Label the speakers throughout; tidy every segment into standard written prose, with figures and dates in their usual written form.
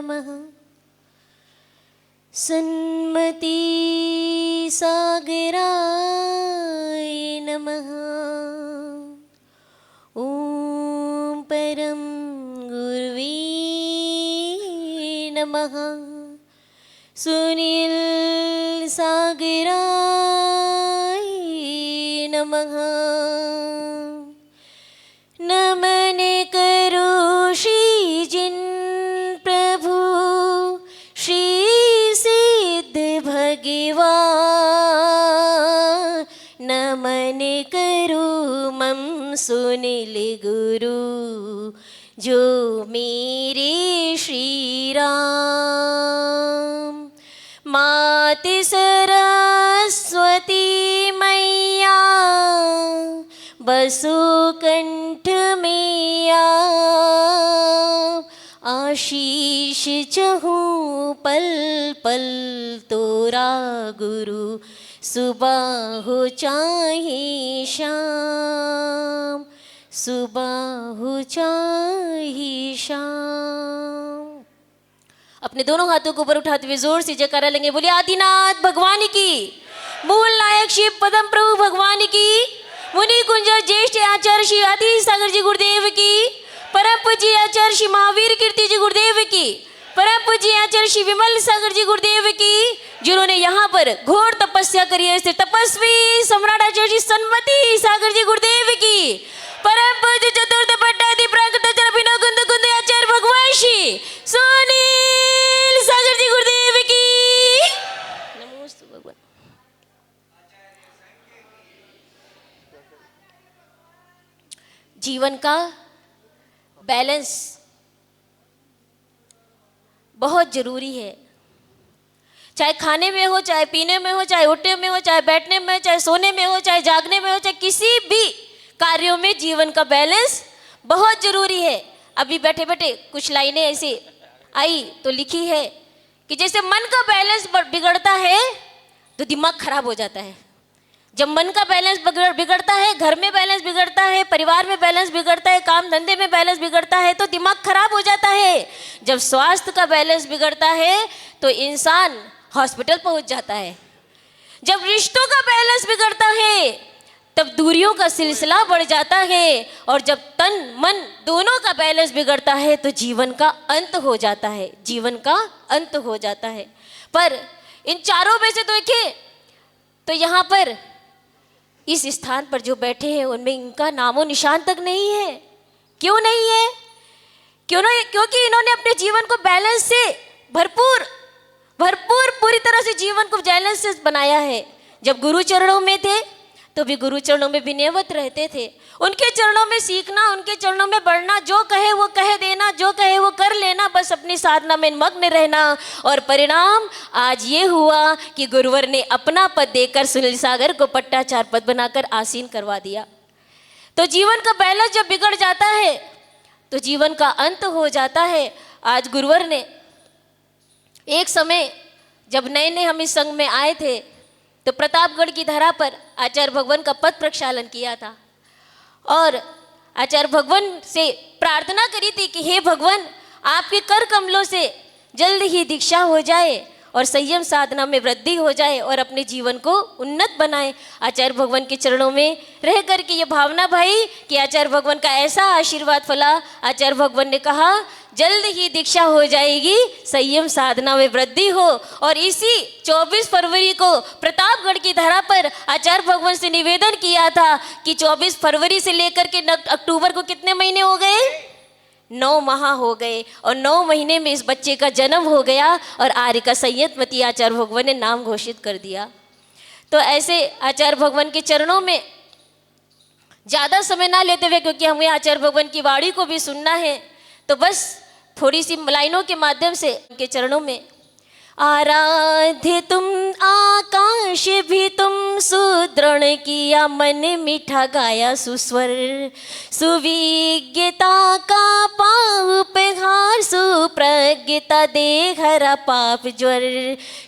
Speaker 1: नमः। सन्मति सागराय नमः। ॐ परम गुरुवे नमः। सुनील सागराय नमः। नमन करो श्री जिन प्रभु श्री सिद्ध भगवान। नमन करो मम सुनील गुरु जो मेरे श्री राम। मात सरस्वती मैया बसो कंठ मैया। आशीष चहूँ पल पल तोरा गुरु। सुबह हो चाहे शाम, सुबह हो चाहे शाम। अपने दोनों हाथों को ऊपर उठाते हुए जोर से जयकारा लेंगे। बोलिए आदिनाथ भगवान की, मूल नायक शिव पदम प्रभु भगवान की, मुनि कुंज ज्येष्ठ आचार्य श्री आदि सागर जी गुरुदेव की, परम पूज्य आचार्य श्री महावीर कीर्ति जी गुरुदेव की, परम पूज्य आचार्य श्री विमल सागर जी गुरुदेव की, जिन्होंने यहाँ पर घोर तपस्या करी है, ऐसे तपस्वी सम्राट आचार्य श्री सन्मति सागर जी गुरुदेव की, परम पूज्य चतुर्थ पट्टाधि प्राकृत अभिनव कुंद कुंद आचार्य भगवान श्री सुनील सागर जी गुरुदेव की। नमोस्तु भगवान। जीवन का बैलेंस बहुत जरूरी है। चाहे खाने में हो, चाहे पीने में हो, चाहे उठने में हो, चाहे बैठने में हो, चाहे सोने में हो, चाहे जागने में हो, चाहे किसी भी कार्यों में जीवन का बैलेंस बहुत जरूरी है। अभी बैठे बैठे कुछ लाइनें ऐसे आई तो लिखी है कि जैसे मन का बैलेंस बिगड़ता है तो दिमाग खराब हो जाता है। जब मन का बैलेंस बिगड़ता है, घर में बैलेंस बिगड़ता है, परिवार में बैलेंस बिगड़ता है, काम धंधे में बैलेंस बिगड़ता है तो दिमाग खराब हो जाता है। जब स्वास्थ्य का बैलेंस बिगड़ता है तो इंसान हॉस्पिटल पहुंच जाता है। जब रिश्तों का बैलेंस बिगड़ता है तब दूरियों का सिलसिला बढ़ जाता है। और जब तन मन दोनों का बैलेंस बिगड़ता है तो जीवन का अंत हो जाता है, जीवन का अंत हो जाता है। पर इन चारों में से देखिए तो यहाँ पर इस स्थान पर जो बैठे हैं उनमें इनका नामो निशान तक नहीं है। क्यों नहीं है? क्योंकि इन्होंने अपने जीवन को बैलेंस से भरपूर पूरी तरह से जीवन को बैलेंस से बनाया है। जब गुरु चरणों में थे तो भी गुरु चरणों में विनयवत रहते थे। उनके चरणों में सीखना, उनके चरणों में बढ़ना, जो कहे वो कह देना, जो कहे वो कर लेना, बस अपनी साधना में मग्न रहना। और परिणाम आज ये हुआ कि गुरुवर ने अपना पद देकर सुनील सागर को पट्टाचार पद बनाकर आसीन करवा दिया। तो जीवन का बैलेंस जब बिगड़ जाता है तो जीवन का अंत हो जाता है। आज गुरुवर ने एक समय जब नए नए हम इस संघ में आए थे तो प्रतापगढ़ की धरा पर आचार्य भगवान का पद प्रक्षालन किया था और आचार्य भगवान से प्रार्थना करी थी कि हे भगवान, आपके कर कमलों से जल्द ही दीक्षा हो जाए और संयम साधना में वृद्धि हो जाए और अपने जीवन को उन्नत बनाए। आचार्य भगवान के चरणों में रह करके ये भावना भाई कि आचार्य भगवान का ऐसा आशीर्वाद फला। आचार्य भगवान ने कहा जल्द ही दीक्षा हो जाएगी, संयम साधना में वृद्धि हो। और इसी 24 फरवरी को प्रतापगढ़ की धरा पर आचार्य भगवान से निवेदन किया था कि 24 फरवरी से लेकर के अक्टूबर को कितने महीने हो गए? 9 माह हो गए और 9 महीने में इस बच्चे का जन्म हो गया और आर्य का संयतमती आचार्य भगवान ने नाम घोषित कर दिया। तो ऐसे आचार्य भगवान के चरणों में ज़्यादा समय ना लेते हुए, क्योंकि हमें आचार्य भगवान की वाणी को भी सुनना है, तो बस थोड़ी सी लाइनों के माध्यम से उनके चरणों में आराध्य तुम आकाश भी तुम सुदृढ़ किया, मन मीठा गाया सुस्वर, सुविज्ञता का पाव पहार, सुप्रज्ञ सर्गता दे हरा पाप ज्वर,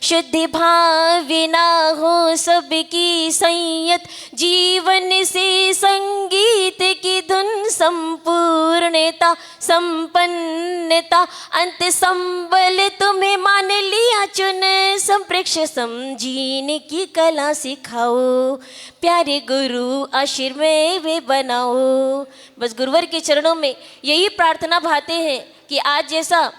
Speaker 1: शुद्धि भावना हो सबकी संयत, जीवन से संगीत की धुन संपूर्णता संपन्नता, अंत संबल तुम्हें मान लिया चुन, संप्रेक्ष समझीने की कला सिखाओ, प्यारे गुरु आशीर्वाद वे बनाओ। बस गुरुवर के चरणों में यही प्रार्थना भाते हैं कि आज जैसा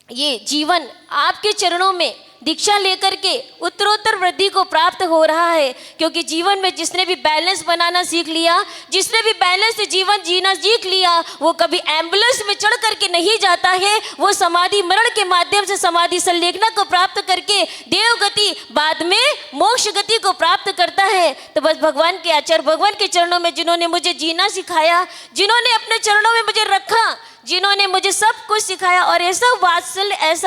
Speaker 1: ये जीवन आपके चरणों में दीक्षा लेकर के उत्तरोत्तर वृद्धि को प्राप्त हो रहा है, क्योंकि जीवन में जिसने भी बैलेंस बनाना सीख लिया, जिसने भी बैलेंस से जीवन जीना सीख लिया, वो कभी एम्बुलेंस में चढ़ करके नहीं जाता है, वो समाधि मरण के माध्यम से समाधि संलेखना को प्राप्त करके देव गति बाद में मोक्ष गति को प्राप्त करता है। तो बस भगवान के आचार्य भगवान के चरणों में जिन्होंने मुझे जीना सिखाया, जिन्होंने अपने चरणों में मुझे रखा, जिन्होंने मुझे सब कुछ सिखाया, और ऐसा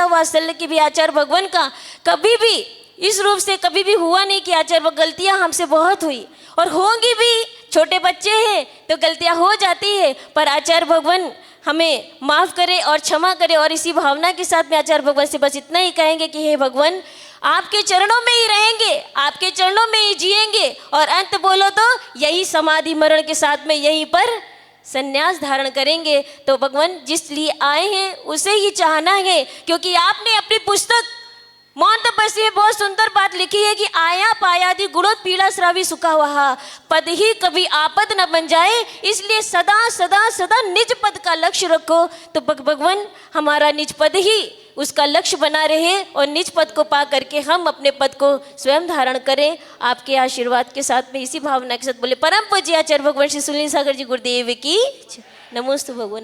Speaker 1: वात्सल्य कि भी आचार्य भगवान का कभी भी इस रूप से कभी भी हुआ नहीं कि आचार्य गलतियां हमसे बहुत हुई और होंगी भी, छोटे बच्चे हैं तो गलतियां हो जाती है, पर आचार्य भगवान हमें माफ़ करे और क्षमा करे। और इसी भावना के साथ में आचार्य भगवान से बस इतना ही कहेंगे कि हे भगवान, आपके चरणों में ही रहेंगे, आपके चरणों में ही जिएंगे, और अंत बोलो तो यही समाधि मरण के साथ में यहीं पर संन्यास धारण करेंगे। तो भगवान जिस लिए आए हैं उसे ही चाहना है, क्योंकि आपने अपनी पुस्तक मौन तपस्या में बहुत सुंदर बात लिखी है कि आया पायादि गुणोत पीड़ा श्रावी सुखा वहा, पद ही कभी आपद न बन जाए, इसलिए सदा सदा सदा निज पद का लक्ष्य रखो। तो भगवान हमारा निज पद ही उसका लक्ष्य बना रहे, और निज पद को पा करके हम अपने पद को स्वयं धारण करें आपके आशीर्वाद के साथ में। इसी भावना के साथ बोले परम पूज्य आचार्य भगवान श्री सुनील सागर जी गुरुदेव की नमोस्तु भगवान।